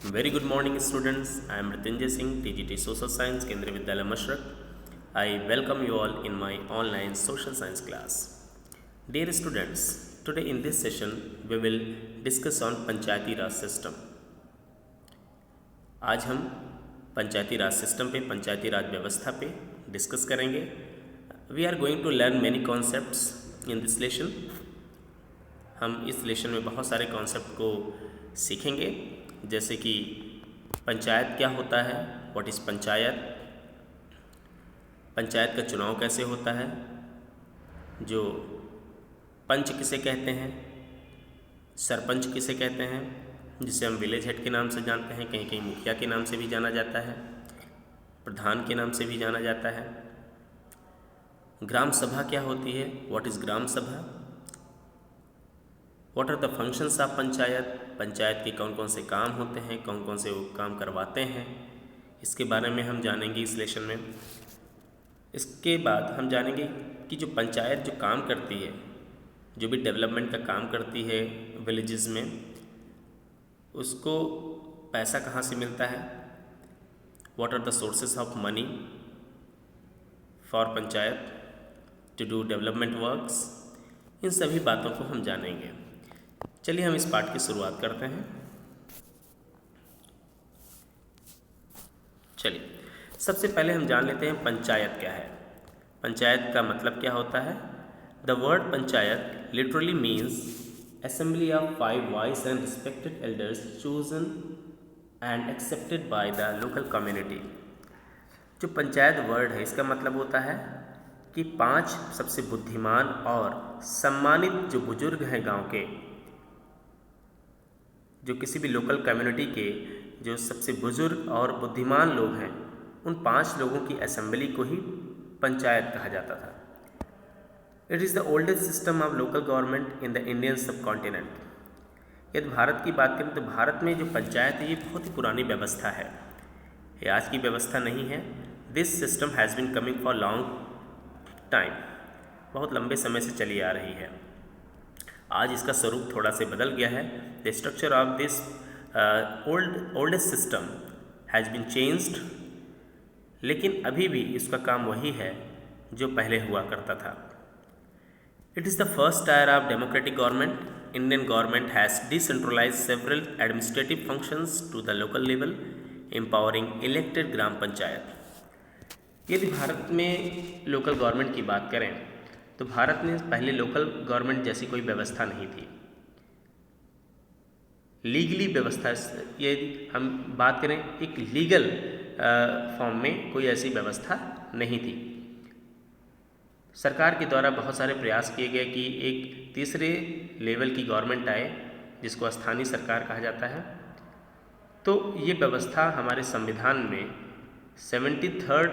Very good morning, students. I am Ritinjay Singh, TGT Social Science, Kendriya Vidyalaya Mashrak. I welcome you all in my online social science class. Dear students, today in this session we will discuss on Panchayati Raj system. आज हम पंचायती Raj system पे, पंचायती राज व्यवस्था पे discuss करेंगे. We are going to learn many concepts in this lesson. हम इस लेशन में बहुत सारे कॉन्सेप्ट को सीखेंगे, जैसे कि पंचायत क्या होता है, व्हाट इज़ पंचायत, पंचायत का चुनाव कैसे होता है, जो पंच किसे कहते हैं, सरपंच किसे कहते हैं, जिसे हम विलेज हेड के नाम से जानते हैं, कहीं कहीं मुखिया के नाम से भी जाना जाता है, प्रधान के नाम से भी जाना जाता है. ग्राम सभा क्या होती है, what is Gram Sabha, what are the functions of panchayat, panchayat के कौन कौन से काम होते हैं, कौन कौन से वो काम करवाते हैं, इसके बारे में हम जानेंगे इस लेशन में. इसके बाद हम जानेंगे कि जो पंचायत जो काम करती है, जो भी डेवलपमेंट का काम करती है विलेजेस में, उसको पैसा कहाँ से मिलता है, what are the sources of money for panchayat to do development works. इन सभी बातों को हम जानेंगे. चलिए हम इस पाठ की शुरुआत करते हैं. चलिए सबसे पहले हम जान लेते हैं पंचायत क्या है. पंचायत का मतलब क्या होता है. The word panchayat literally means assembly of 5 wise and respected elders chosen and accepted by the local community. जो पंचायत वर्ड है, इसका मतलब होता है कि 5 सबसे बुद्धिमान और सम्मानित जो बुजुर्ग हैं गांव के, जो किसी भी लोकल कम्युनिटी के जो सबसे बुजुर्ग और बुद्धिमान लोग हैं, उन 5 लोगों की असेंबली को ही पंचायत कहा जाता था. It is the oldest system of local government in the Indian सब कॉन्टिनेंट. यदि भारत की बात करें तो भारत में जो पंचायत है ये बहुत ही पुरानी व्यवस्था है, ये आज की व्यवस्था नहीं है. This system has been coming for long time, बहुत लंबे समय से चली आ रही है. आज इसका स्वरूप थोड़ा से बदल गया है. The structure of this oldest system has been changed, लेकिन अभी भी इसका काम वही है जो पहले हुआ करता था. It is the first tier of democratic government. Indian government has decentralise several administrative functions to the local level, empowering elected gram panchayat. यदि भारत में लोकल गवर्नमेंट की बात करें तो भारत में पहले लोकल गवर्नमेंट जैसी कोई व्यवस्था नहीं थी. लीगली व्यवस्था, यदि हम बात करें एक लीगल फॉर्म में कोई ऐसी व्यवस्था नहीं थी. सरकार के द्वारा बहुत सारे प्रयास किए गए कि एक तीसरे लेवल की गवर्नमेंट आए, जिसको स्थानीय सरकार कहा जाता है. तो ये व्यवस्था हमारे संविधान में 73rd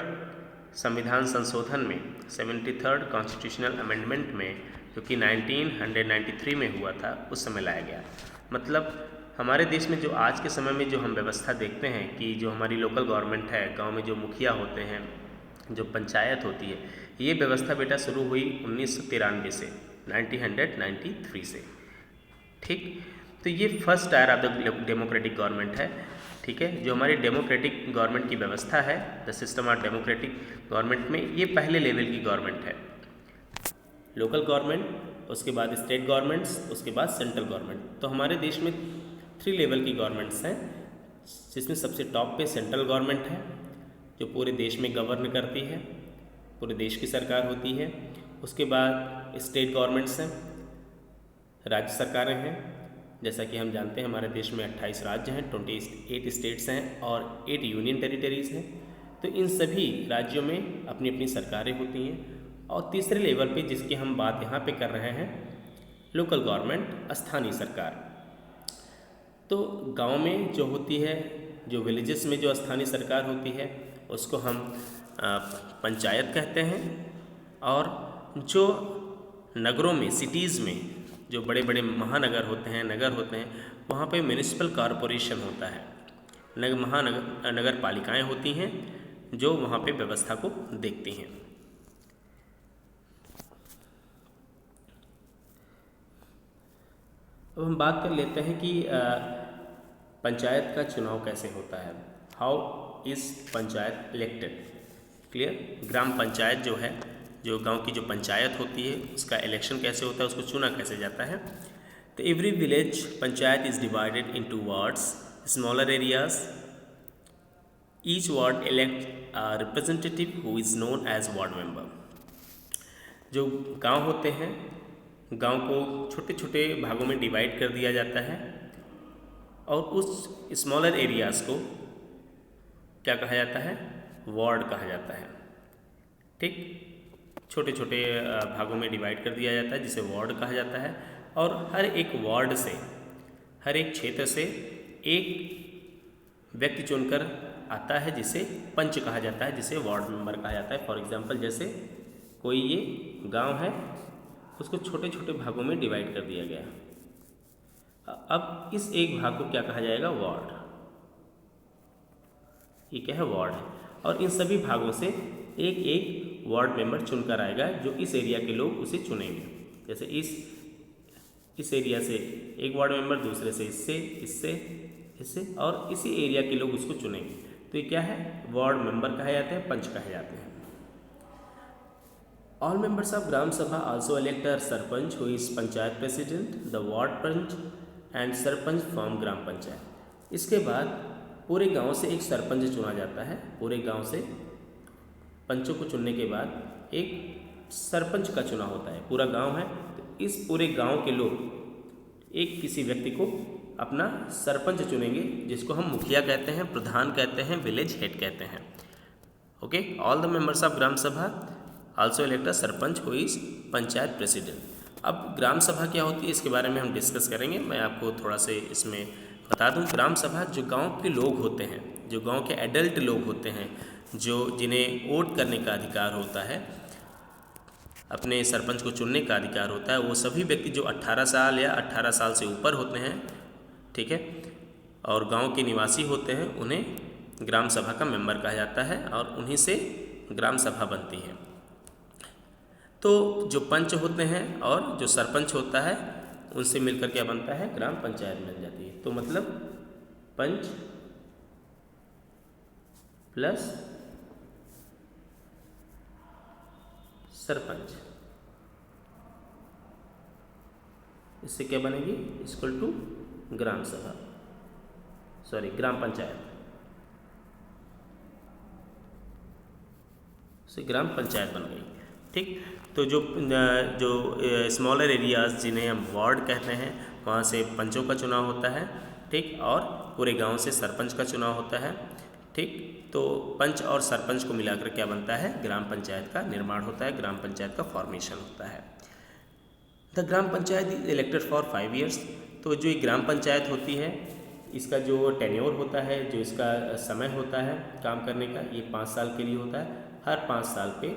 संविधान संशोधन में, 73rd कॉन्स्टिट्यूशनल अमेंडमेंट में, जो कि 1993 में हुआ था, उस समय लाया गया. मतलब हमारे देश में जो आज के समय में जो हम व्यवस्था देखते हैं कि जो हमारी लोकल गवर्नमेंट है, गांव में जो मुखिया होते हैं, जो पंचायत होती है, ये व्यवस्था बेटा शुरू हुई 1993 से, 1993 से. ठीक, तो ये first tier of the democratic government है. ठीक है, जो हमारी डेमोक्रेटिक गवर्नमेंट की व्यवस्था है, the system of democratic government में, ये पहले लेवल की गवर्नमेंट है. लोकल गवर्नमेंट, उसके बाद स्टेट गवर्नमेंट्स, उसके बाद सेंट्रल गवर्नमेंट. तो हमारे देश में 3 लेवल की गवर्नमेंट्स हैं, जिसमें सबसे टॉप पे सेंट्रल गवर्नमेंट है, जो पूरे देश में गवर्न करती है, पूरे देश की सरकार होती है. उसके बाद स्टेट गवर्नमेंट्स हैं, राज्य सरकारें हैं. जैसा कि हम जानते हैं हमारे देश में 28 राज्य हैं, 28 स्टेट्स हैं और 8 यूनियन टेरिटरीज़ हैं. तो इन सभी राज्यों में अपनी अपनी सरकारें होती हैं. और तीसरे लेवल पे जिसकी हम बात यहाँ पे कर रहे हैं, लोकल गवर्नमेंट, स्थानीय सरकार. तो गांव में जो होती है, जो विलेजेस में जो स्थानीय सरकार होती है, उसको हम पंचायत कहते हैं. और जो नगरों में, सिटीज़ में, जो बड़े बड़े महानगर होते हैं, नगर होते हैं, वहाँ पे म्यूनिसिपल कॉरपोरेशन होता है, नगर पालिकाएँ होती हैं जो वहाँ पे व्यवस्था को देखती हैं. अब हम बात कर लेते हैं कि पंचायत का चुनाव कैसे होता है, how is panchayat elected. Clear. Gram panchayat जो है, जो गांव की जो पंचायत होती है उसका इलेक्शन कैसे होता है, उसको चुना कैसे जाता है। तो every village panchayat is divided into wards, smaller areas. Each ward elect a representative who is known as ward member. जो गांव होते हैं, गांव को छोटे छोटे भागों में डिवाइड कर दिया जाता है और उस स्मॉलर एरियाज़ को क्या कहा जाता है, वार्ड कहा जाता है। ठीक, छोटे छोटे भागों में डिवाइड कर दिया जाता है जिसे वार्ड कहा जाता है। और हर एक वार्ड से, हर एक क्षेत्र से एक व्यक्ति चुनकर आता है जिसे पंच कहा जाता है, जिसे वार्ड मेंबर कहा जाता है। फॉर एग्जांपल, जैसे कोई ये गांव है, उसको छोटे छोटे भागों में डिवाइड कर दिया गया। अब इस एक भाग को क्या कहा जाएगा, वार्ड। ये क्या है, वार्ड है। और इन सभी भागों से एक एक वार्ड मेंबर चुनकर आएगा, जो इस एरिया के लोग उसे चुनेंगे। जैसे इस एरिया से एक वार्ड मेंबर, दूसरे से इससे और इसी एरिया के लोग उसको चुनेंगे। तो ये क्या है, वार्ड मेंबर कहे जाते हैं, पंच कहे जाते हैं। All members of gram sabha also elect a sarpanch who is panchayat president, the ward panch and sarpanch form gram panchayat. इसके बाद पूरे गांव से एक सरपंच चुना जाता है। पूरे गांव से पंचों को चुनने के बाद एक सरपंच का चुनाव होता है। पूरा गांव है तो इस पूरे गांव के लोग एक किसी व्यक्ति को अपना सरपंच चुनेंगे, जिसको हम मुखिया कहते हैं, प्रधान कहते हैं, विलेज हेड कहते हैं। Okay, all the members of gram sabha also elect a sarpanch who is panchayat president. अब ग्राम सभा क्या होती है, इसके बारे में हम डिस्कस करेंगे। मैं आपको थोड़ा से इसमें बता दूं। ग्राम सभा जो गांव के लोग होते हैं, जो गांव के एडल्ट लोग होते हैं, जो जिन्हें वोट करने का अधिकार होता है, अपने सरपंच को चुनने का अधिकार होता है, वो सभी व्यक्ति जो 18 साल या 18 साल से ऊपर होते हैं, ठीक है, और गांव के निवासी होते हैं, उन्हें ग्राम सभा का मेंबर कहा जाता है और उन्हीं से ग्राम सभा बनती है। तो जो पंच होते हैं और जो सरपंच होता है, उनसे मिलकर क्या बनता है, ग्राम पंचायत बन जाती है। तो मतलब पंच प्लस सरपंच, इससे क्या बनेगी, इक्वल टू ग्राम सभा, सॉरी ग्राम पंचायत, से ग्राम पंचायत बन गई। ठीक, तो जो स्मॉलर एरियाज़ जिन्हें हम वार्ड कहते हैं, वहाँ से पंचों का चुनाव होता है। ठीक, और पूरे गांव से सरपंच का चुनाव होता है। ठीक, तो पंच और सरपंच को मिलाकर क्या बनता है, ग्राम पंचायत का निर्माण होता है, ग्राम पंचायत का फॉर्मेशन होता है। The gram panchayat is elected for 5 years। तो जो ये ग्राम पंचायत होती है, इसका जो टेन्योर होता है, जो इसका समय होता है काम करने का, ये 5 साल के लिए होता है। हर 5 साल पे,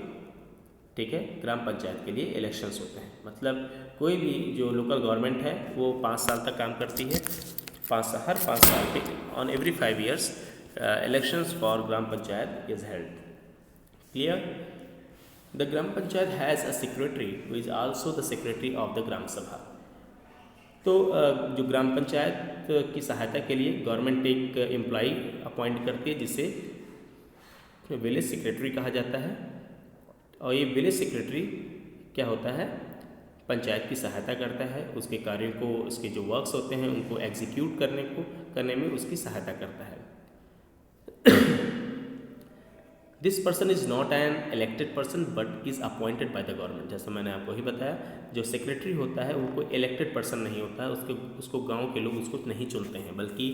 ठीक है, ग्राम पंचायत के लिए इलेक्शंस होते हैं। मतलब कोई भी जो लोकल गवर्नमेंट है वो 5 साल तक काम करती है। हर 5 साल पे, on every 5 years elections for gram panchayat is held. Clear. The gram panchayat has a secretary who is also the secretary of the gram सभा। तो जो ग्राम पंचायत की सहायता के लिए गवर्नमेंट एक एम्प्लॉई अपॉइंट करती है, जिसे विलेज सेक्रेटरी कहा जाता है। और ये विलेज सेक्रेटरी क्या होता है, पंचायत की सहायता करता है, उसके कार्यों को, उसके जो वर्क्स होते हैं उनको एग्जीक्यूट करने में उसकी सहायता करता है। This person is not an elected person but is appointed by the government. जैसे मैंने आपको ही बताया, जो सेक्रेटरी होता है वो कोई इलेक्टेड पर्सन नहीं होता है, उसको गांव के लोग उसको नहीं चुनते हैं, बल्कि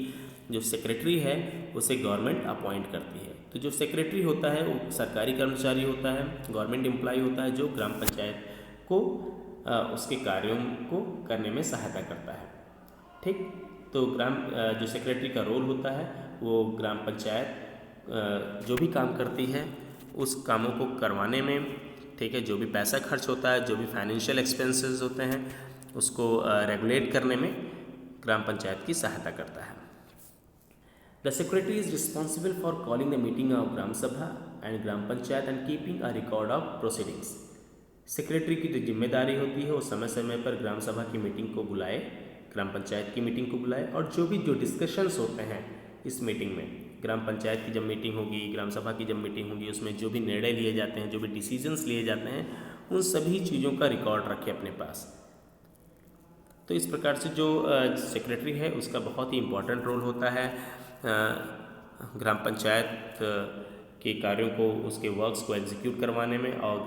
जो सेक्रेटरी है उसे गवर्नमेंट अपॉइंट करती है। तो जो सेक्रेटरी होता है वो सरकारी कर्मचारी होता है, गवर्नमेंट एम्प्लॉय होता है, जो ग्राम पंचायत को उसके कार्यों को करने में सहायता करता है। ठीक, तो जो सेक्रेटरी का रोल होता है वो ग्राम पंचायत जो भी काम करती है उस कामों को करवाने में, ठीक है, जो भी पैसा खर्च होता है, जो भी फाइनेंशियल एक्सपेंसेस होते हैं, उसको रेगुलेट करने में ग्राम पंचायत की सहायता करता है। The secretary is responsible for calling the meeting of gram sabha and gram panchayat and keeping a record of proceedings. Secretary की जो जिम्मेदारी होती है वो समय समय पर ग्राम सभा की मीटिंग को बुलाए ग्राम पंचायत की मीटिंग को बुलाए और जो डिस्कशंस होते हैं इस मीटिंग में, ग्राम पंचायत की जब मीटिंग होगी, ग्राम सभा की जब मीटिंग होगी, उसमें जो भी निर्णय लिए जाते हैं, जो भी डिसीजंस लिए जाते हैं, उन सभी चीज़ों का रिकॉर्ड रखे अपने पास। तो इस प्रकार से जो सेक्रेटरी है उसका बहुत ही इम्पोर्टेंट रोल होता है ग्राम पंचायत के कार्यों को, उसके वर्क्स को एग्जीक्यूट करवाने में, और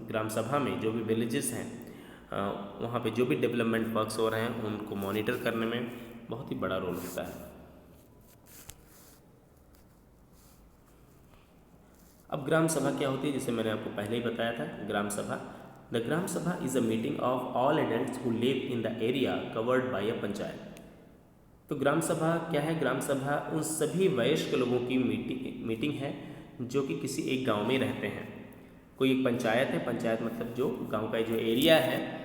ग्राम सभा में जो भी विलेजेस हैं वहाँ पे जो भी डेवलपमेंट वर्क्स हो रहे हैं उनको मॉनिटर करने में बहुत ही बड़ा रोल होता है। अब ग्राम सभा क्या होती है, जैसे मैंने आपको पहले ही बताया था, ग्राम सभा, the gram sabha is a meeting of all adults who live in the area covered by a panchayat. तो ग्राम सभा क्या है? ग्राम सभा उन सभी वयस्क लोगों की मीटिंग है जो कि किसी एक गांव में रहते हैं। कोई एक पंचायत है, पंचायत मतलब जो गांव का जो एरिया है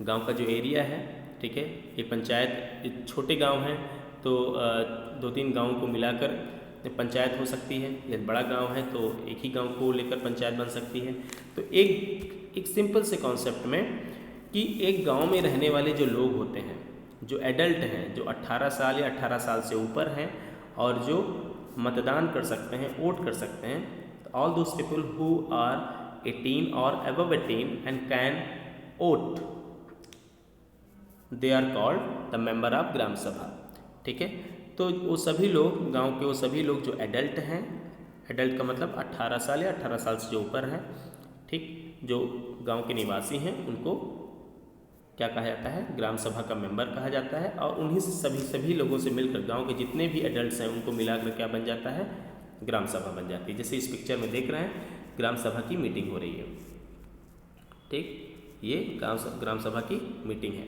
गांव का जो एरिया है, ठीक है, ये पंचायत एक छोटे गांव हैं तो 2-3 गाँव को मिलाकर पंचायत हो सकती है, या बड़ा गांव है तो एक ही गांव को लेकर पंचायत बन सकती है। तो एक सिंपल से कॉन्सेप्ट में कि एक गांव में रहने वाले जो लोग होते हैं, जो एडल्ट हैं, जो 18 साल या 18 साल से ऊपर हैं और जो मतदान कर सकते हैं, वोट कर सकते हैं, all those people who are 18 और above 18 and can vote, they are called the member of ग्राम सभा। ठीक है, तो वो सभी लोग, गांव के वो सभी लोग जो एडल्ट हैं, एडल्ट का मतलब 18 साल या 18 साल से जो ऊपर हैं, ठीक, जो गांव के निवासी हैं, उनको क्या कहा जाता है? ग्राम सभा का मेंबर कहा जाता है। और उन्हीं से सभी लोगों से मिलकर गांव के जितने भी एडल्ट्स हैं उनको मिलाकर क्या बन जाता है? ग्राम सभा बन जाती है। जैसे इस पिक्चर में देख रहे हैं, ग्राम सभा की मीटिंग हो रही है, ठीक, ये ग्राम सभा की मीटिंग है।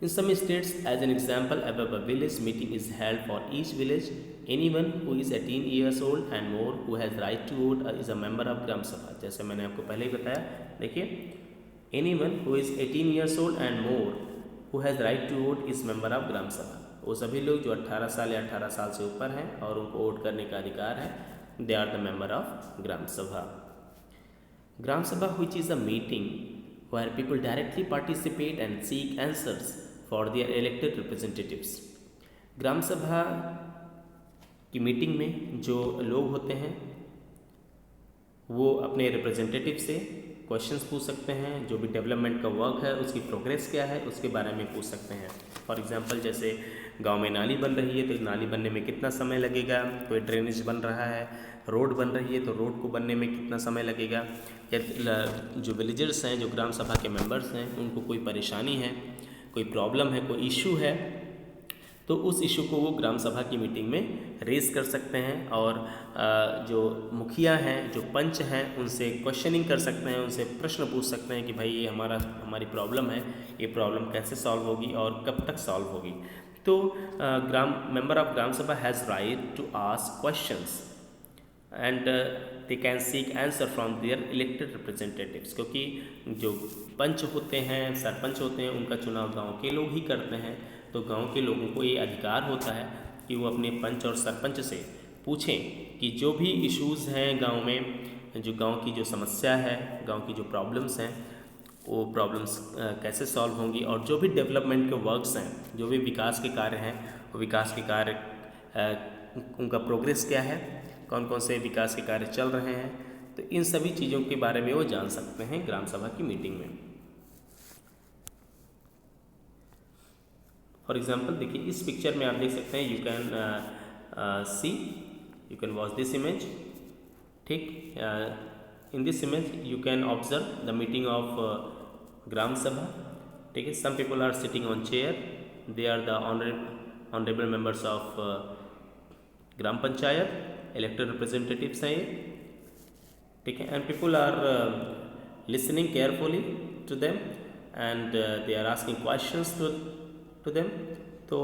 In some states, as an example, above a village meeting is held for each village. Anyone who is 18 years old and more who has right to vote is a member of Gram Sabha. जैसे मैंने आपको पहले ही बताया, देखिए, anyone who is 18 years old and more who has right to vote is member of Gram Sabha. वो सभी लोग जो 18 साल या 18 साल से ऊपर हैं और उनको वोट करने का अधिकार है, they are the member of Gram Sabha. Gram Sabha, which is a meeting where people directly participate and seek answers for their elected representatives. ग्राम सभा की मीटिंग में जो लोग होते हैं वो अपने रिप्रेजेंटेटिव से क्वेश्चंस पूछ सकते हैं, जो भी डेवलपमेंट का वर्क है उसकी प्रोग्रेस क्या है उसके बारे में पूछ सकते हैं। फॉर एग्जांपल, जैसे गांव में नाली बन रही है तो नाली बनने में कितना समय लगेगा, कोई ड्रेनेज बन रहा है, रोड बन रही है तो रोड को बनने में कितना समय लगेगा, या जो विलेजर्स हैं, जो ग्राम सभा के मेंबर्स हैं, उनको कोई परेशानी है, कोई प्रॉब्लम है, कोई इशू है, तो उस इशू को वो ग्राम सभा की मीटिंग में रेज कर सकते हैं और जो मुखिया हैं, जो पंच हैं, उनसे क्वेश्चनिंग कर सकते हैं, उनसे प्रश्न पूछ सकते हैं कि भाई ये हमारी प्रॉब्लम है, ये प्रॉब्लम कैसे सॉल्व होगी और कब तक सॉल्व होगी। तो member of gram Sabha has right to ask questions and they can seek answer from their elected representatives, क्योंकि जो पंच होते हैं, सरपंच होते हैं, उनका चुनाव गांव के लोग ही करते हैं, तो गांव के लोगों को ये अधिकार होता है कि वो अपने पंच और सरपंच से पूछें कि जो भी इश्यूज़ हैं गांव में, जो गांव की जो समस्या है, गांव की जो प्रॉब्लम्स हैं, वो प्रॉब्लम्स कैसे सॉल्व होंगी, और जो भी डेवलपमेंट के वर्क्स हैं, जो भी विकास के कार्य हैं, वो विकास के कार्य उनका प्रोग्रेस क्या है, कौन कौन से विकास के कार्य चल रहे हैं, तो इन सभी चीज़ों के बारे में वो जान सकते हैं ग्राम सभा की मीटिंग में। फॉर एग्जाम्पल, देखिए इस पिक्चर में आप देख सकते हैं, you can watch this image, ठीक, in this image you can observe the meeting of ग्राम सभा, ठीक है। Some people are sitting on chair, they are the honourable members of gram panchayat, elected representatives हैं ये, ठीक है, and people are listening carefully to them and they are asking questions to them. तो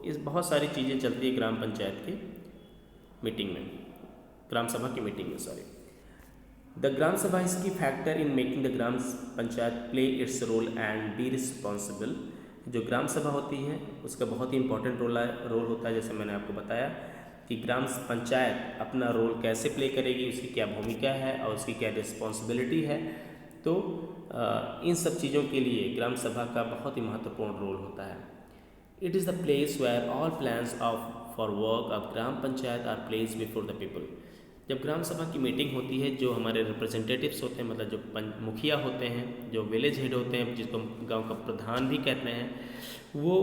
इस बहुत सारी चीज़ें चलती है ग्राम पंचायत की मीटिंग में, ग्राम सभा की मीटिंग में, sorry. The gram Sabha is key factor in making the gram Panchayat play its role and be responsible. जो ग्राम सभा होती है उसका बहुत ही इंपॉर्टेंट रोल होता है, जैसे मैंने आपको बताया कि ग्राम पंचायत अपना रोल कैसे प्ले करेगी, उसकी क्या भूमिका है और उसकी क्या रिस्पॉन्सिबिलिटी है, तो इन सब चीज़ों के लिए ग्राम सभा का बहुत ही महत्वपूर्ण रोल होता है। It is the place where all plans of for work of gram Panchayat are place before the people. जब ग्राम सभा की मीटिंग होती है, जो हमारे रिप्रेजेंटेटिव्स होते हैं, मतलब जो मुखिया होते हैं, जो विलेज हेड होते हैं, जिसको गांव का प्रधान भी कहते हैं, वो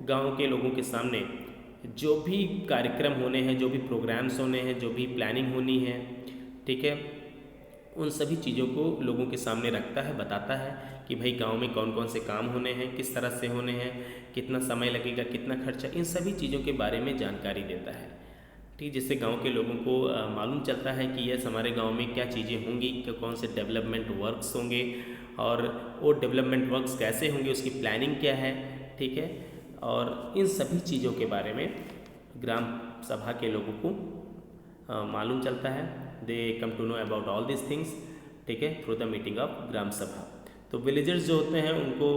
गांव के लोगों के सामने जो भी कार्यक्रम होने हैं, जो भी प्रोग्राम्स होने हैं, जो भी प्लानिंग होनी है, ठीक है, उन सभी चीज़ों को लोगों के सामने रखता है, बताता है कि भाई गांव में कौन कौन से काम होने हैं, किस तरह से होने हैं, कितना समय लगेगा, कितना खर्चा, इन सभी चीज़ों के बारे में जानकारी देता है, ठीक। जिससे गांव के लोगों को मालूम चलता है कि यस हमारे गांव में क्या चीज़ें होंगी, कौन से डेवलपमेंट वर्क्स होंगे और वो डेवलपमेंट वर्क्स कैसे होंगे, उसकी प्लानिंग क्या है, ठीक है। और इन सभी चीज़ों के बारे में ग्राम सभा के लोगों को मालूम चलता है। They come to know about all this things, ठीक है, थ्रू द मीटिंग ऑफ ग्राम सभा। तो विलेजर्स जो होते हैं उनको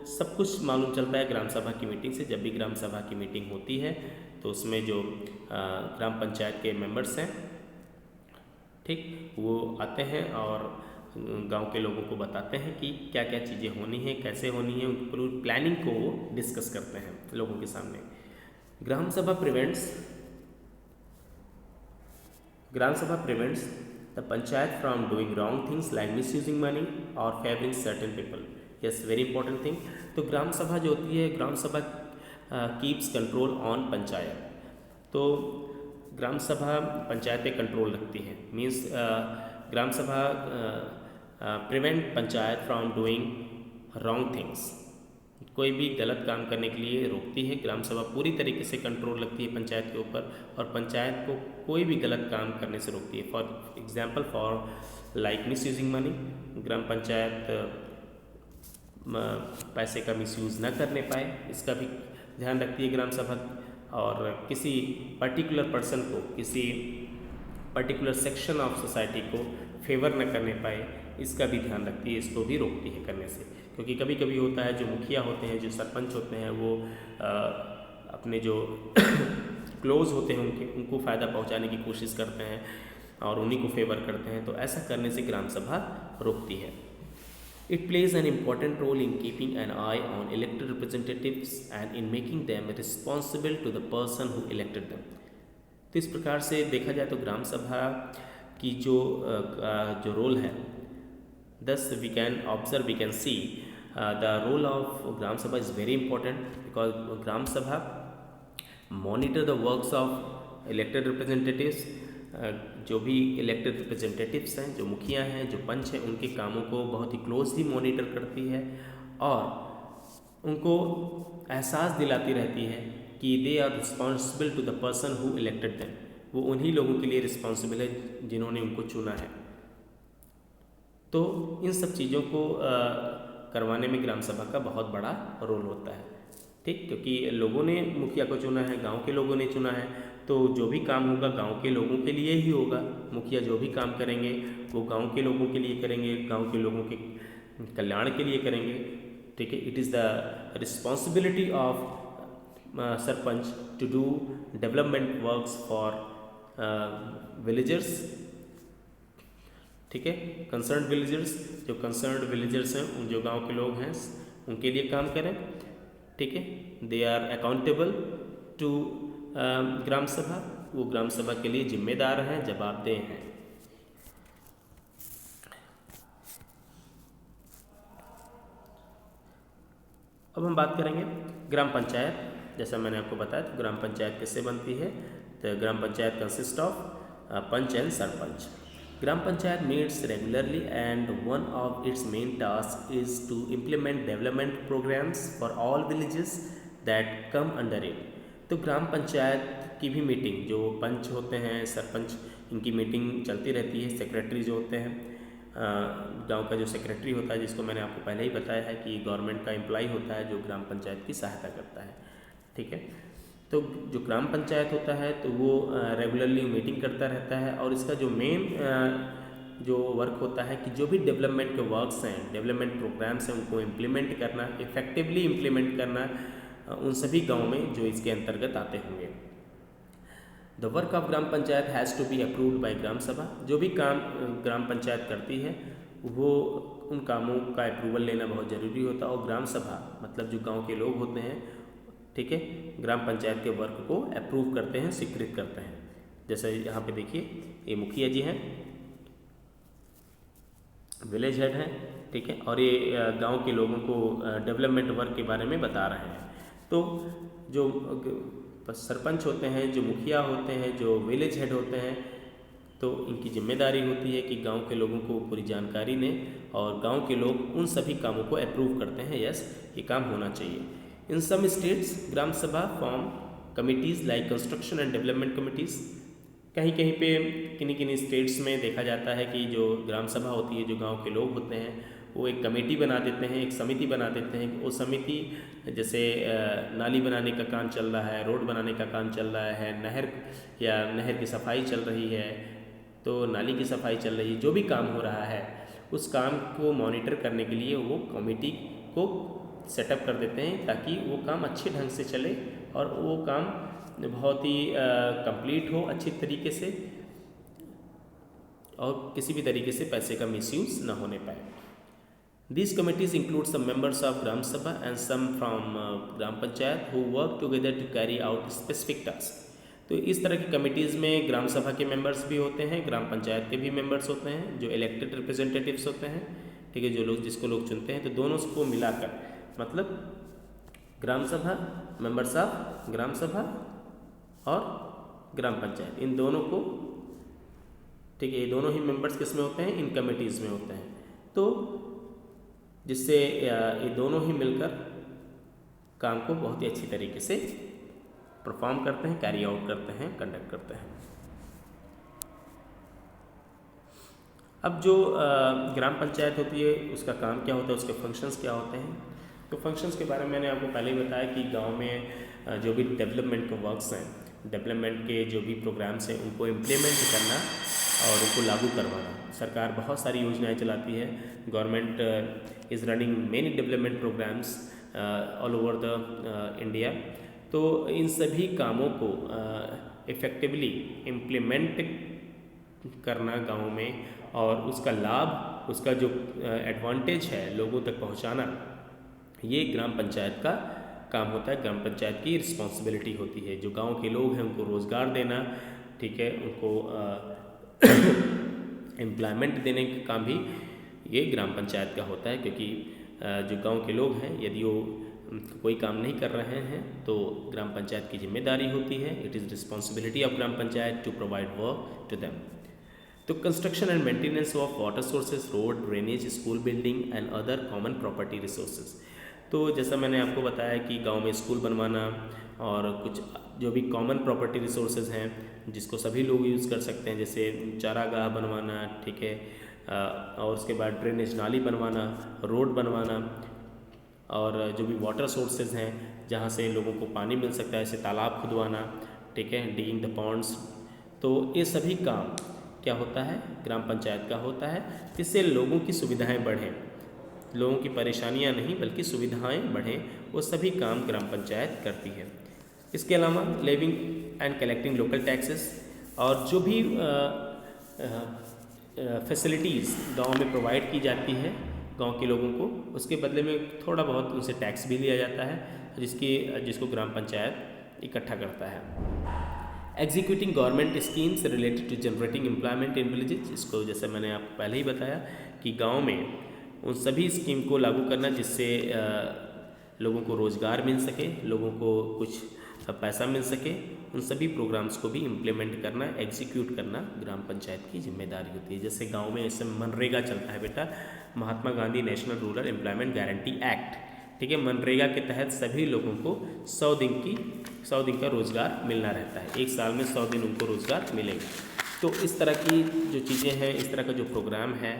सब कुछ मालूम चलता है ग्राम सभा की मीटिंग से। जब भी ग्राम सभा की मीटिंग होती है तो उसमें जो ग्राम पंचायत के मेंबर्स हैं, ठीक, वो आते हैं और गांव के लोगों को बताते हैं कि क्या क्या चीज़ें होनी है, कैसे होनी है, उनकी पूरी प्लानिंग को वो डिस्कस करते हैं लोगों के सामने। Gram Sabha prevents the panchayat from doing wrong things like misusing money और favouring certain people. Yes, very important thing. तो ग्राम सभा जो होती है, ग्राम सभा कीप्स कंट्रोल ऑन पंचायत। तो ग्राम सभा पंचायत पे कंट्रोल रखती है, मीन्स ग्राम सभा prevent panchayat from doing wrong things. कोई भी गलत काम करने के लिए रोकती है। ग्राम सभा पूरी तरीके से कंट्रोल रखती है पंचायत के ऊपर और पंचायत को कोई भी गलत काम करने से रोकती है। For example, for like misusing money, Gram Panchayat पैसे का मिसयूज़ न करने पाए, इसका भी ध्यान रखती है ग्राम सभा। और किसी पर्टिकुलर पर्सन को, किसी पर्टिकुलर सेक्शन ऑफ सोसाइटी को फेवर न करने पाए, इसका भी ध्यान रखती है, इसको भी रोकती है करने से। क्योंकि कभी कभी होता है जो मुखिया होते हैं, जो सरपंच होते हैं, वो अपने जो क्लोज होते हैं उनको फ़ायदा पहुंचाने की कोशिश करते हैं और उन्हीं को फेवर करते हैं। तो ऐसा करने से ग्राम सभा रोकती है। It plays an important role in keeping an eye on elected representatives and in making them responsible to the person who elected them. तो इस प्रकार से देखा जाए तो ग्राम सभा की जो रोल है, thus we can observe, we can see the role of ग्राम सभा is very important because ग्राम सभा monitor the works of elected representatives। जो भी इलेक्टेड रिप्रेजेंटेटिव्स हैं, जो मुखिया हैं, जो पंच हैं, उनके कामों को बहुत ही क्लोजली मॉनिटर करती है और उनको एहसास दिलाती रहती है कि they are responsible to the person who elected them. वो उन्हीं लोगों के लिए रिस्पॉन्सिबल है जिन्होंने उनको चुना है। तो इन सब चीज़ों को करवाने में ग्राम सभा का बहुत बड़ा रोल होता है, ठीक। क्योंकि लोगों ने मुखिया को चुना है, गांव के लोगों ने चुना है, तो जो भी काम होगा गांव के लोगों के लिए ही होगा। मुखिया जो भी काम करेंगे वो गांव के लोगों के लिए करेंगे, गांव के लोगों के कल्याण के लिए करेंगे, ठीक है। It is the responsibility of sarpanch to do development works for villagers, ठीक है, कंसर्न्ड विलेजर्स। जो कंसर्न्ड विलेजर्स हैं, उन जो गांव के लोग हैं, उनके लिए काम करें, ठीक है। They are accountable to Gram सभा, वो ग्राम सभा के लिए जिम्मेदार हैं, जवाबदेह हैं। अब हम बात करेंगे ग्राम पंचायत। जैसा मैंने आपको बताया, तो ग्राम पंचायत किससे बनती है? तो Gram Panchayat consist of panch and sarpanch. Gram Panchayat meets regularly and one of its main task is to implement development programmes for all villages that come under it. तो ग्राम पंचायत की भी मीटिंग, जो पंच होते हैं, सरपंच, इनकी मीटिंग चलती रहती है। सेक्रेटरी जो होते हैं, गांव का जो सेक्रेटरी होता है, जिसको मैंने आपको पहले ही बताया है कि गवर्नमेंट का एम्प्लॉय होता है जो ग्राम पंचायत की सहायता करता है, ठीक है। तो जो ग्राम पंचायत होता है तो वो रेगुलरली मीटिंग करता रहता है और इसका जो मेन जो वर्क होता है कि जो भी डेवलपमेंट के वर्क्स हैं, डेवलपमेंट प्रोग्राम्स हैं, उनको इम्प्लीमेंट करना, इफेक्टिवली इम्प्लीमेंट करना उन सभी गाँव में जो इसके अंतर्गत आते होंगे। The work of gram panchayat has to be approved by Gram Sabha. जो भी काम ग्राम पंचायत करती है वो उन कामों का अप्रूवल लेना बहुत ज़रूरी होता है। और ग्राम सभा मतलब जो गांव के लोग होते हैं, ठीक है, ग्राम पंचायत के वर्क को अप्रूव करते हैं, स्वीकृत करते हैं। जैसे यहाँ पे देखिए, ये मुखिया जी हैं, विलेज हेड हैं, ठीक है, और ये गांव के लोगों को डेवलपमेंट वर्क के बारे में बता रहे हैं। तो जो सरपंच होते हैं, जो मुखिया होते हैं, जो विलेज हेड होते हैं, तो इनकी जिम्मेदारी होती है कि गांव के लोगों को पूरी जानकारी दें और गांव के लोग उन सभी कामों को अप्रूव करते हैं, यस ये काम होना चाहिए। इन सम स्टेट्स ग्राम सभा form committees like construction and development committees. कहीं कहीं पे किन्हीं स्टेट्स में देखा जाता है कि जो ग्राम सभा होती है, जो गांव के लोग होते हैं, वो एक कमेटी बना देते हैं, एक समिति बना देते हैं। वो समिति जैसे नाली बनाने का काम चल रहा है, रोड बनाने का काम चल रहा है, नहर की सफाई चल रही है, तो नाली की सफाई चल रही है, जो भी काम हो रहा है उस काम को मॉनिटर करने के लिए वो कमेटी को सेटअप कर देते हैं ताकि वो काम अच्छे ढंग से चले और वो काम बहुत ही कंप्लीट हो अच्छी तरीके से और किसी भी तरीके से पैसे का मिसयूज़ ना होने पाए। These committees include some members of Gram Sabha and some from Gram Panchayat who work together to carry out specific tasks. तो इस तरह की कमिटीज़ में ग्राम सभा के मेंबर्स भी होते हैं, ग्राम पंचायत के भी मेंबर्स होते हैं, जो इलेक्टेड रिप्रेजेंटेटिव्स होते हैं, ठीक है, जो लोग जिसको लोग चुनते हैं। तो दोनों को मिलाकर मतलब ग्राम सभा, मेंबर्स ऑफ ग्राम सभा और ग्राम पंचायत, इन दोनों को, ठीक है, ये दोनों ही मेंबर्स किस में होते हैं, इन कमिटीज़ में होते हैं। तो जिससे ये दोनों ही मिलकर काम को बहुत ही अच्छी तरीके से परफॉर्म करते हैं, कैरी आउट करते हैं, कंडक्ट करते हैं। अब जो ग्राम पंचायत होती है उसका काम क्या होता है, उसके फंक्शंस क्या होते हैं। तो फंक्शंस के बारे में मैंने आपको पहले ही बताया कि गांव में जो भी डेवलपमेंट के वर्क्स हैं, डेवलपमेंट के जो भी प्रोग्राम्स हैं, उनको इम्प्लीमेंट करना और उनको लागू करवाना। सरकार बहुत सारी योजनाएं चलाती है। Government is running many development programmes all over the India. तो इन सभी कामों को इफ़ेक्टिवली इम्प्लीमेंट करना गाँव में और उसका लाभ, उसका जो एडवांटेज है लोगों तक पहुँचाना, ये ग्राम पंचायत का काम होता है, ग्राम पंचायत की रिस्पॉन्सिबिलिटी होती है। जो गांव के लोग हैं उनको रोज़गार देना, ठीक है, उनको एम्प्लॉयमेंट देने का काम भी ये ग्राम पंचायत का होता है। क्योंकि जो गांव के लोग हैं यदि वो कोई काम नहीं कर रहे हैं तो ग्राम पंचायत की जिम्मेदारी होती है, it is responsibility of gram Panchayat to provide work to them. तो construction and maintenance of water sources, road, drainage, school building and other common property resources. तो जैसा मैंने आपको बताया कि गांव में स्कूल बनवाना और कुछ जो भी कॉमन प्रॉपर्टी रिसोर्सेज हैं जिसको सभी लोग यूज़ कर सकते हैं, जैसे चारागाह बनवाना, ठीक है, और उसके बाद ड्रेनेज नाली बनवाना, रोड बनवाना, और जो भी वाटर सोर्सेज हैं जहाँ से लोगों को पानी मिल सकता है, जैसे तालाब खुदवाना, ठीक है, डिगिंग द पॉन्ड्स। तो ये सभी काम क्या होता है, ग्राम पंचायत का होता है। इससे लोगों की सुविधाएं बढ़ें, लोगों की परेशानियां नहीं बल्कि सुविधाएं बढ़ें, वो सभी काम ग्राम पंचायत करती है। इसके अलावा levying and collecting local taxes, और जो भी फैसिलिटीज़ गांव में प्रोवाइड की जाती है गांव के लोगों को, उसके बदले में थोड़ा बहुत उनसे टैक्स भी लिया जाता है जिसको ग्राम पंचायत इकट्ठा करता है। Executing government schemes related to generating employment in villages, इसको जैसे मैंने आपको पहले ही बताया कि गांव में उन सभी स्कीम को लागू करना जिससे लोगों को रोज़गार मिल सके, लोगों को कुछ पैसा मिल सके, उन सभी प्रोग्राम्स को भी इम्प्लीमेंट करना, एग्जीक्यूट करना ग्राम पंचायत की जिम्मेदारी होती है। जैसे गांव में ऐसे मनरेगा चलता है बेटा, Mahatma Gandhi National Rural Employment Guarantee Act, ठीक है, मनरेगा के तहत सभी लोगों को 100 दिन का रोज़गार मिलना रहता है। एक साल में 100 दिन उनको रोज़गार मिलेगा। तो इस तरह की जो चीज़ें हैं, इस तरह का जो प्रोग्राम है,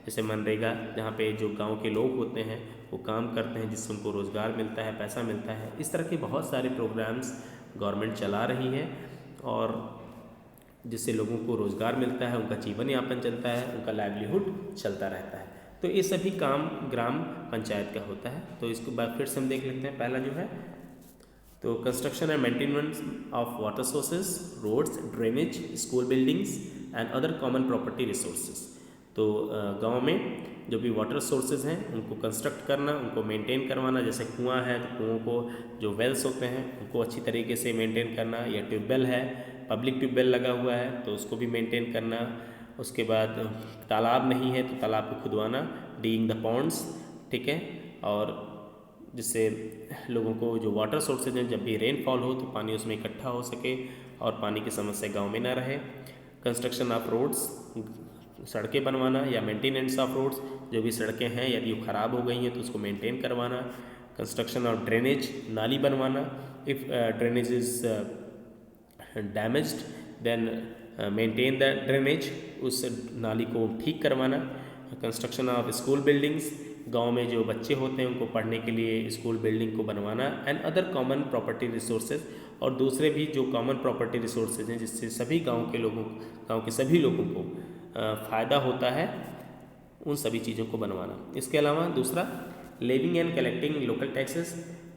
जैसे मनरेगा, जहाँ पे जो गांव के लोग होते हैं वो काम करते हैं जिससे उनको रोज़गार मिलता है, पैसा मिलता है। इस तरह के बहुत सारे प्रोग्राम्स गवर्नमेंट चला रही है और जिससे लोगों को रोज़गार मिलता है, उनका जीवन यापन चलता है, उनका लाइवलीहुड चलता रहता है। तो ये सभी काम ग्राम पंचायत का होता है। तो इसको बाद फिर से हम देख लेते हैं। पहला जो है तो construction and maintenance of water sources, roads, drainage, school buildings and other common property resources. तो गांव में जो भी वाटर सोर्सेज हैं उनको कंस्ट्रक्ट करना, उनको मेंटेन करवाना। जैसे कुआं है तो कुओं को जो वेल्स होते हैं उनको अच्छी तरीके से मेंटेन करना, या ट्यूबवेल है, पब्लिक ट्यूबवेल लगा हुआ है तो उसको भी मेंटेन करना। उसके बाद तालाब नहीं है तो तालाब को खुदवाना, डिगिंग द पॉन्ड्स, ठीक है। और जिससे लोगों को जो वाटर सोर्सेज हैं जब भी रेनफॉल हो तो पानी उसमें इकट्ठा हो सके और पानी की समस्या गांव में ना रहे। कंस्ट्रक्शन ऑफ रोड्स, सड़कें बनवाना या मेंटेनेंस ऑफ रोड्स, जो भी सड़कें हैं यदि वो ख़राब हो गई हैं तो उसको मेंटेन करवाना। कंस्ट्रक्शन ऑफ ड्रेनेज, नाली बनवाना, if drainage is damaged then maintain the drainage, उस नाली को ठीक करवाना। कंस्ट्रक्शन ऑफ स्कूल बिल्डिंग्स, गांव में जो बच्चे होते हैं उनको पढ़ने के लिए स्कूल बिल्डिंग को बनवाना। And other common property resources, और दूसरे भी जो कॉमन प्रॉपर्टी रिसोर्सेज हैं जिससे सभी गांव के सभी लोगों को फ़ायदा होता है, उन सभी चीज़ों को बनवाना। इसके अलावा दूसरा, levying and collecting local taxes,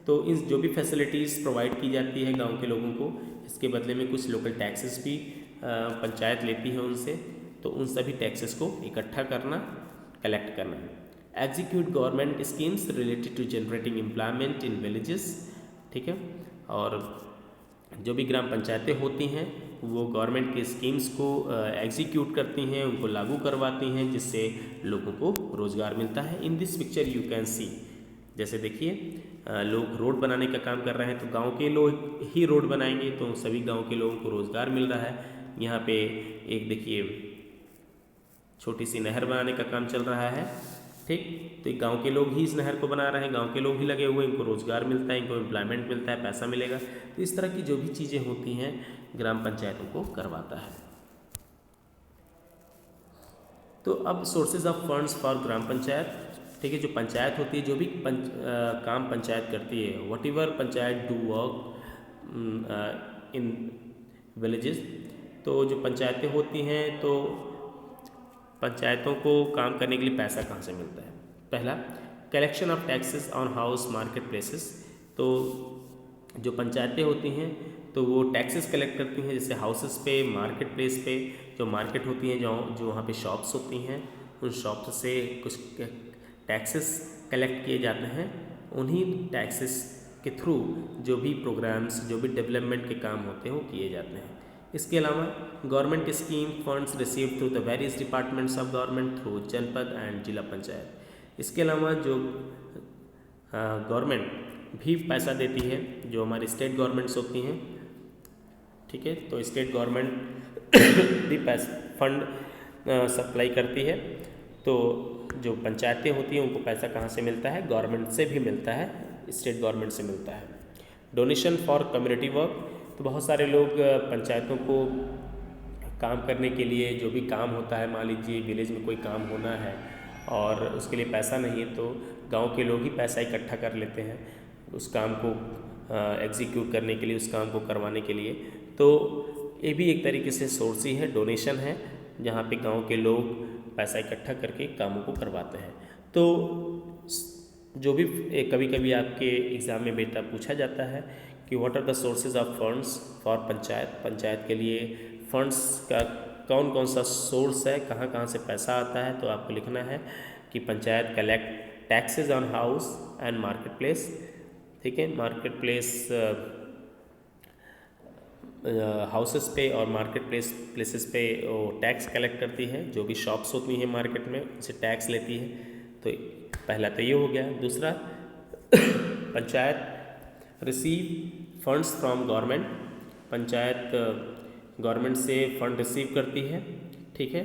तो इन जो भी फैसिलिटीज़ प्रोवाइड की जाती है गांव के लोगों को, इसके बदले में कुछ लोकल टैक्सेस भी पंचायत लेती है उनसे, तो उन सभी टैक्सेस को इकट्ठा करना, कलेक्ट करना। Execute government schemes related to generating employment in villages, ठीक है। और जो भी ग्राम पंचायतें होती हैं वो गवर्नमेंट के स्कीम्स को एग्जीक्यूट करती हैं, उनको लागू करवाती हैं, जिससे लोगों को रोज़गार मिलता है। In this picture you can see, जैसे देखिए लोग रोड बनाने का काम कर रहे हैं तो गांव के लोग ही रोड बनाएंगे तो सभी गांव के लोगों को रोज़गार मिल रहा है। यहाँ पे एक देखिए छोटी सी नहर बनाने का काम चल रहा है, ठीक। तो गांव के लोग ही इस नहर को बना रहे हैं, गांव के लोग ही लगे हुए हैं, इनको रोज़गार मिलता है, इनको एम्प्लॉयमेंट मिलता है, पैसा मिलेगा। तो इस तरह की जो भी चीज़ें होती हैं ग्राम पंचायतों को करवाता है। तो अब sources of funds for gram panchayat, ठीक है। जो पंचायत होती है, जो भी काम पंचायत करती है, what ever panchayat do work in villages, तो जो पंचायतें होती हैं तो पंचायतों को काम करने के लिए पैसा कहाँ से मिलता है। पहला, collection of taxes on house market places, तो जो पंचायतें होती हैं तो वो टैक्सेस कलेक्ट करती हैं, जैसे हाउसेस पे, मार्केट प्लेस पे, जो मार्केट होती हैं, जो वहाँ पे शॉप्स होती हैं, उन शॉप्स से कुछ टैक्सेस कलेक्ट किए जाते हैं। उन्हीं टैक्सेस के थ्रू जो भी प्रोग्राम्स, जो भी डेवलपमेंट के काम होते हैं वो किए जाते हैं। इसके अलावा government scheme funds receive through the various departments of government through जनपद एंड जिला पंचायत। इसके अलावा जो गवर्नमेंट भी पैसा देती है, जो हमारी स्टेट गवर्नमेंट्स होती हैं, ठीक है। तो स्टेट गवर्नमेंट भी पैसा फंड सप्लाई करती है। तो जो पंचायतें होती हैं उनको पैसा कहाँ से मिलता है, गवर्नमेंट से भी मिलता है, स्टेट गवर्नमेंट से मिलता है। डोनेशन फॉर कम्युनिटी वर्क, तो बहुत सारे लोग पंचायतों को काम करने के लिए, जो भी काम होता है, मान लीजिए विलेज में कोई काम होना है और उसके लिए पैसा नहीं है तो गांव के लोग ही पैसा इकट्ठा कर लेते हैं उस काम को एग्जीक्यूट करने के लिए, उस काम को करवाने के लिए। तो ये भी एक तरीके से सोर्स ही है, डोनेशन है, जहाँ पे गांव के लोग पैसा इकट्ठा करके कामों को करवाते हैं। तो जो भी कभी कभी आपके एग्ज़ाम में बेटा पूछा जाता है कि what are the sources of funds for panchayat, panchayat के लिए फंड्स का कौन कौन सा सोर्स है, कहाँ कहाँ से पैसा आता है, तो आपको लिखना है कि panchayat collect taxes on house and market place, ठीक है। मार्केट प्लेस हाउसेस पे और मार्केट प्लेसेस पे वो टैक्स कलेक्ट करती है, जो भी शॉप्स होती हैं मार्केट में उनसे टैक्स लेती है। तो पहला तो ये हो गया। दूसरा, panchayat receive funds from government, panchayat government से फंड रिसीव करती है, ठीक है।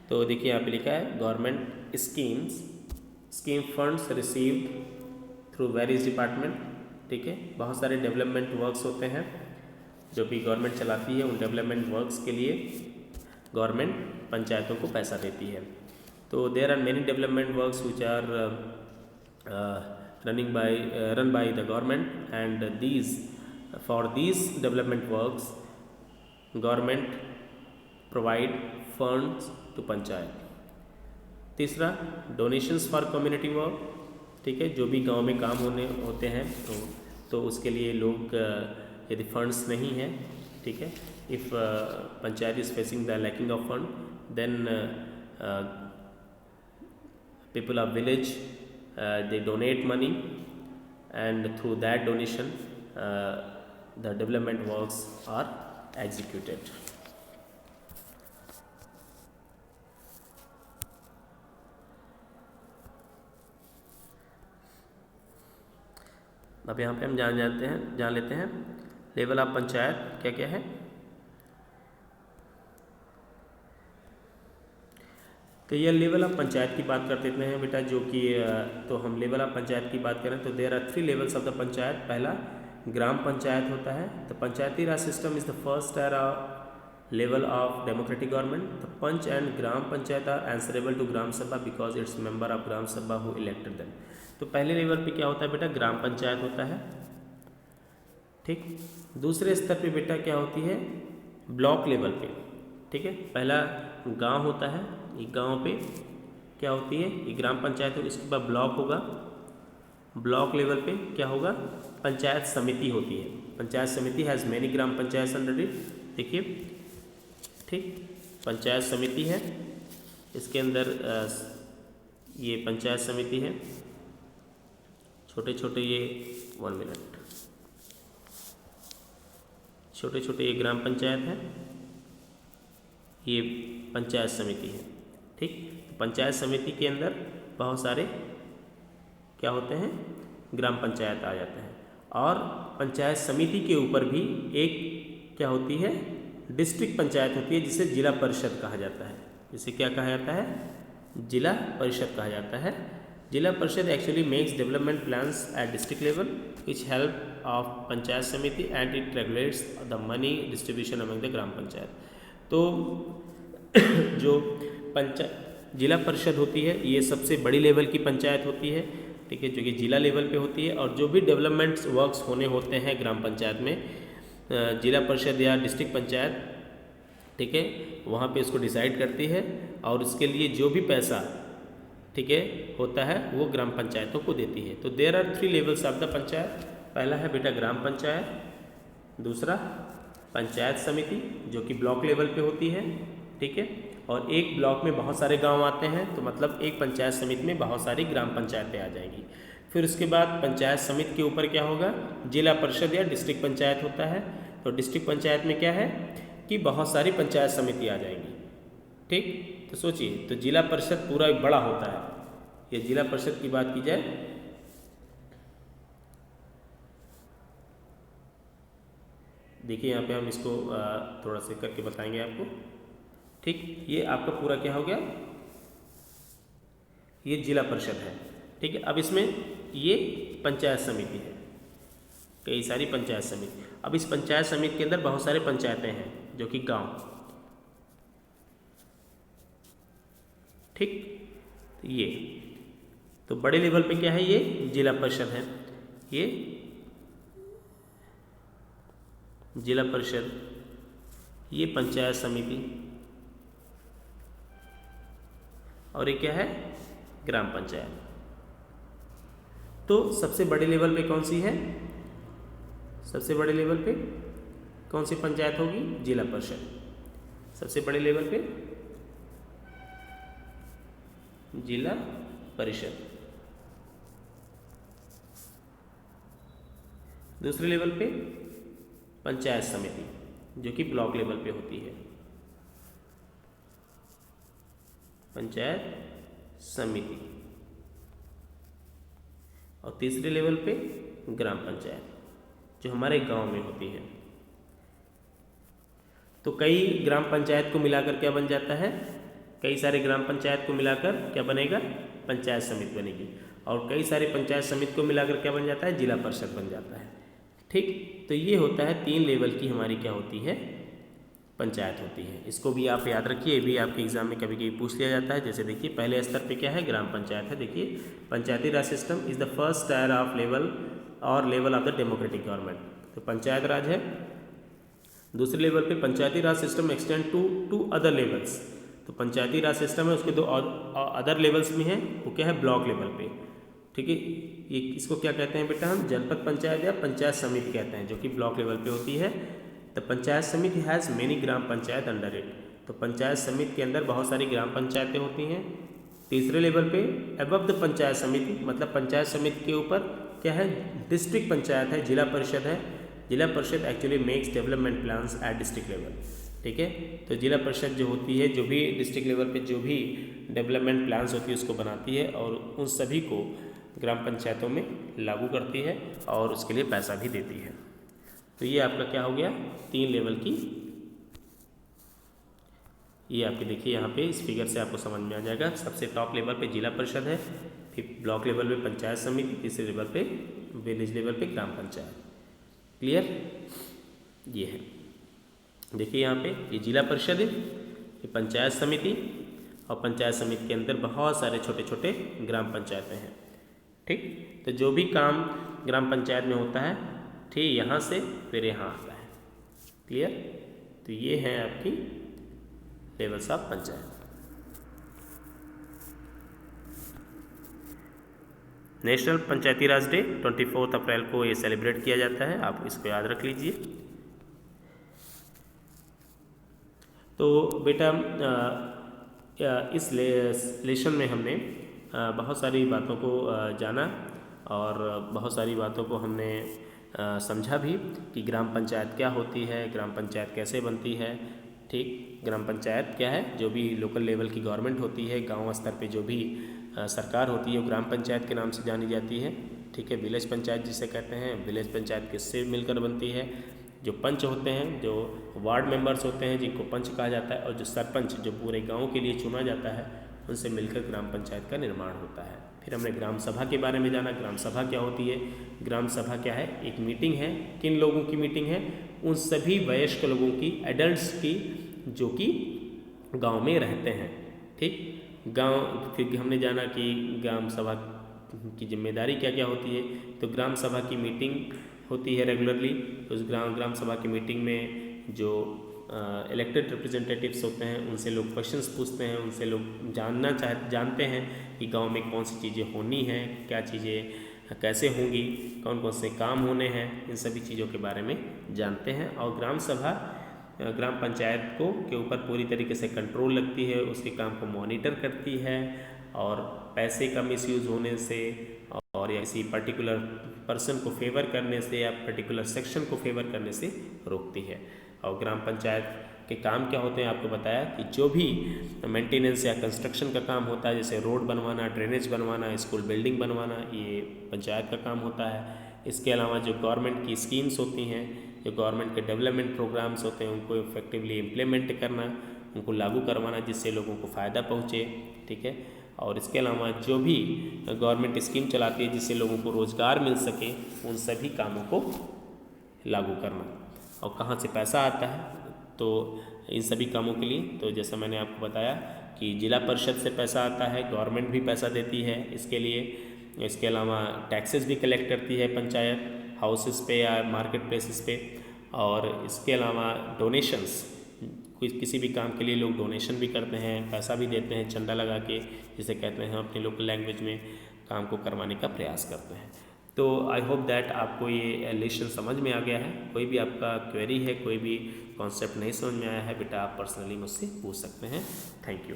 तो देखिए यहाँ पे लिखा है government scheme funds received through various department, ठीक है। बहुत सारे डेवलपमेंट वर्क्स होते हैं जो भी गवर्नमेंट चलाती है, उन डेवलपमेंट वर्क्स के लिए गवर्नमेंट पंचायतों को पैसा देती है। तो there are many development works which are run by the government, and for these development works government provide funds to panchayat. तीसरा, डोनेशंस फॉर कम्युनिटी वर्क, ठीक है। जो भी गांव में काम होते हैं तो उसके लिए लोग यदि फंड्स नहीं हैं, ठीक है, if panchayat is facing the lacking of fund, then people of village they donate money, and through that donation the development works are executed. अब यहाँ पे हम जान लेते हैं लेवल ऑफ पंचायत क्या क्या है। तो ये लेवल ऑफ पंचायत की बात करते हैं बेटा, जो कि तो हम लेवल ऑफ पंचायत की बात करें तो there are 3 levels of the panchayat. पहला ग्राम पंचायत होता है। The Panchayati Raj system is the first level of democratic government. The panch and gram Panchayat are answerable to Gram Sabha because its member of gram Sabha who elected them. तो पहले लेवल पे क्या होता है बेटा, ग्राम पंचायत होता है, ठीक। दूसरे स्तर पे बेटा क्या होती है, ब्लॉक लेवल पे, ठीक है। पहला गांव होता है, ये गांव पे क्या होती है, ये ग्राम पंचायत हो, इसके बाद ब्लॉक होगा, ब्लॉक लेवल पे क्या होगा, पंचायत समिति होती है। पंचायत समिति has many gram panchayat under it, देखिए, ठीक। पंचायत समिति है, इसके अंदर ये पंचायत समिति है, छोटे छोटे ये 1 मिनट, छोटे छोटे ये ग्राम पंचायत है, ये पंचायत समिति है, ठीक। पंचायत समिति के अंदर बहुत सारे क्या होते हैं, ग्राम पंचायत आ जाते हैं। और पंचायत समिति के ऊपर भी एक क्या होती है, डिस्ट्रिक्ट पंचायत होती है, जिसे जिला परिषद कहा जाता है। जिसे क्या कहा जाता है, जिला परिषद कहा जाता है। Zila Parishad actually makes development plans at district level which help of Panchayat Samiti and it regulates the money distribution among the ग्राम पंचायत। तो जो जिला परिषद होती है, ये सबसे बड़ी लेवल की पंचायत होती है, ठीक है, जो कि जिला लेवल पे होती है। और जो भी डेवलपमेंट्स वर्क्स होने होते हैं ग्राम पंचायत में, जिला परिषद या डिस्ट्रिक्ट पंचायत, ठीक है, वहाँ पे इसको डिसाइड करती है। और इसके लिए जो भी पैसा, ठीक है, होता है वो ग्राम पंचायतों को देती है। तो there are 3 levels of the panchayat. पहला है बेटा ग्राम पंचायत, दूसरा पंचायत समिति जो कि ब्लॉक लेवल पे होती है, ठीक है। और एक ब्लॉक में बहुत सारे गांव आते हैं, तो मतलब एक पंचायत समिति में बहुत सारी ग्राम पंचायतें आ जाएंगी। फिर उसके बाद पंचायत समिति के ऊपर क्या होगा, जिला परिषद या डिस्ट्रिक्ट पंचायत होता है। तो डिस्ट्रिक्ट पंचायत में क्या है कि बहुत सारी पंचायत समिति आ जाएंगी, ठीक। तो सोचिए, तो जिला परिषद पूरा एक बड़ा होता है। ये जिला परिषद की बात की जाए, देखिए यहाँ पे हम इसको थोड़ा सा करके बताएंगे आपको, ठीक। ये आपका पूरा क्या हो गया, ये जिला परिषद है, ठीक है। अब इसमें ये पंचायत समिति है, कई सारी पंचायत समिति। अब इस पंचायत समिति के अंदर बहुत सारे पंचायतें हैं जो कि गांव, ठीक। ये तो बड़े लेवल पे क्या है, ये जिला परिषद है, ये जिला परिषद, ये पंचायत समिति, और ये क्या है, ग्राम पंचायत। तो सबसे बड़े लेवल पे कौन सी है, सबसे बड़े लेवल पे कौन सी पंचायत होगी, जिला परिषद। सबसे बड़े लेवल पे जिला परिषद। दूसरे लेवल पे पंचायत समिति जो कि ब्लॉक लेवल पे होती है, पंचायत समिति। और तीसरे लेवल पे ग्राम पंचायत जो हमारे गांव में होती है। तो कई ग्राम पंचायत को मिलाकर क्या बन जाता है, कई सारे ग्राम पंचायत को मिलाकर क्या बनेगा, पंचायत समिति बनेगी। और कई सारे पंचायत समिति को मिलाकर क्या बन जाता है, जिला परिषद बन जाता है, ठीक। तो ये होता है 3 लेवल की हमारी क्या होती है, पंचायत होती है। इसको भी आप याद रखिए, ये भी आपके एग्जाम में कभी कभी पूछ लिया जाता है। जैसे देखिए पहले स्तर पे क्या है, ग्राम पंचायत है। देखिए Panchayati Raj system is the first tier of level और level of the democratic government. तो पंचायत राज है। दूसरे लेवल पे Panchayati Raj system extend to other levels. तो पंचायती राज सिस्टम है, उसके 2 अदर लेवल्स भी हैं। वो क्या है, ब्लॉक लेवल पे, ठीक है। ये इसको क्या कहते हैं बेटा, हम जनपद पंचायत या पंचायत समिति कहते हैं, जो कि ब्लॉक लेवल पे होती है। द पंचायत समिति has many gram panchayat under it. तो पंचायत समिति के अंदर बहुत सारी ग्राम पंचायतें होती हैं, तीसरे लेवल पे अबव द पंचायत समिति, मतलब पंचायत समिति के ऊपर क्या है, डिस्ट्रिक्ट पंचायत है, जिला परिषद है। Zila Parishad actually makes development plans at district level, ठीक है। तो जिला परिषद जो होती है, जो भी डिस्ट्रिक्ट लेवल पे जो भी डेवलपमेंट प्लान्स होती है उसको बनाती है और उन सभी को ग्राम पंचायतों में लागू करती है और उसके लिए पैसा भी देती है। तो ये आपका क्या हो गया, 3 लेवल की, ये आपके देखिए यहाँ पे इस फिगर से आपको समझ में आ जाएगा। सबसे टॉप लेवल पे जिला परिषद है, फिर ब्लॉक लेवल पे पंचायत समिति, तीसरे लेवल पे विलेज लेवल पे ग्राम पंचायत। क्लियर, ये है देखिए यहाँ पे, ये जिला परिषद है, ये पंचायत समिति, और पंचायत समिति के अंदर बहुत सारे छोटे छोटे ग्राम पंचायतें हैं, ठीक। तो जो भी काम ग्राम पंचायत में होता है, ठीक, यहाँ से फिर यहाँ आता है। क्लियर, तो ये है आपकी levels of panchayat. National Panchayati Raj day 24 अप्रैल को ये सेलिब्रेट किया जाता है, आप इसको याद रख लीजिए। तो बेटा इस लेसन में हमने बहुत सारी बातों को जाना और बहुत सारी बातों को हमने समझा भी कि ग्राम पंचायत क्या होती है, ग्राम पंचायत कैसे बनती है, ठीक। ग्राम पंचायत क्या है, जो भी लोकल लेवल की गवर्नमेंट होती है, गांव स्तर पे जो भी सरकार होती है वो ग्राम पंचायत के नाम से जानी जाती है, ठीक है। विलेज पंचायत जिसे कहते हैं, विलेज पंचायत किससे मिलकर बनती है, जो पंच होते हैं, जो वार्ड मेंबर्स होते हैं जिनको पंच कहा जाता है, और जो सरपंच जो पूरे गांव के लिए चुना जाता है, उनसे मिलकर ग्राम पंचायत का निर्माण होता है। फिर हमने ग्राम सभा के बारे में जाना। ग्राम सभा क्या होती है, ग्राम सभा क्या है, एक मीटिंग है। किन लोगों की मीटिंग है, उन सभी वयस्क लोगों की, एडल्ट्स की, जो कि गांव में रहते हैं, ठीक। गांव, फिर हमने जाना कि ग्राम सभा की जिम्मेदारी क्या क्या होती है। तो ग्राम सभा की मीटिंग होती है रेगुलरली, तो उस ग्राम सभा की मीटिंग में जो इलेक्टेड रिप्रेजेंटेटिव्स होते हैं उनसे लोग क्वेश्चंस पूछते हैं, उनसे लोग जानते हैं कि गांव में कौन सी चीज़ें होनी हैं, क्या चीज़ें कैसे होंगी, कौन कौन से काम होने हैं, इन सभी चीज़ों के बारे में जानते हैं। और ग्राम सभा ग्राम पंचायत के ऊपर पूरी तरीके से कंट्रोल रखती है, उसके काम को मॉनिटर करती है और पैसे का मिसयूज़ होने से और या किसी पर्टिकुलर पर्सन को फेवर करने से या पर्टिकुलर सेक्शन को फेवर करने से रोकती है। और ग्राम पंचायत के काम क्या होते हैं, आपको बताया कि जो भी मेंटेनेंस या कंस्ट्रक्शन का काम होता है, जैसे रोड बनवाना, ड्रेनेज बनवाना, स्कूल बिल्डिंग बनवाना, ये पंचायत का काम होता है। इसके अलावा जो गवर्नमेंट की स्कीम्स होती हैं, जो गवर्नमेंट के डेवलपमेंट प्रोग्राम्स होते हैं, उनको इफेक्टिवली इम्प्लीमेंट करना, उनको लागू करवाना जिससे लोगों को फ़ायदा पहुँचे, ठीक है। और इसके अलावा जो भी गवर्नमेंट स्कीम चलाती है जिससे लोगों को रोज़गार मिल सके, उन सभी कामों को लागू करना। और कहाँ से पैसा आता है, तो इन सभी कामों के लिए, तो जैसा मैंने आपको बताया कि जिला परिषद से पैसा आता है, गवर्नमेंट भी पैसा देती है इसके लिए। इसके अलावा टैक्सेस भी कलेक्ट करती है पंचायत, हाउसेस पे या मार्केट प्लेसेस पे। और इसके अलावा डोनेशंस, किसी भी काम के लिए लोग डोनेशन भी करते हैं, पैसा भी देते हैं, चंदा लगा के, जिसे कहते हैं अपनी लोकल लैंग्वेज में, काम को करवाने का प्रयास करते हैं। तो आई होप दैट आपको ये लेसन समझ में आ गया है। कोई भी आपका क्वेरी है, कोई भी कॉन्सेप्ट नहीं समझ में आया है, बेटा आप पर्सनली मुझसे पूछ सकते हैं। Thank you.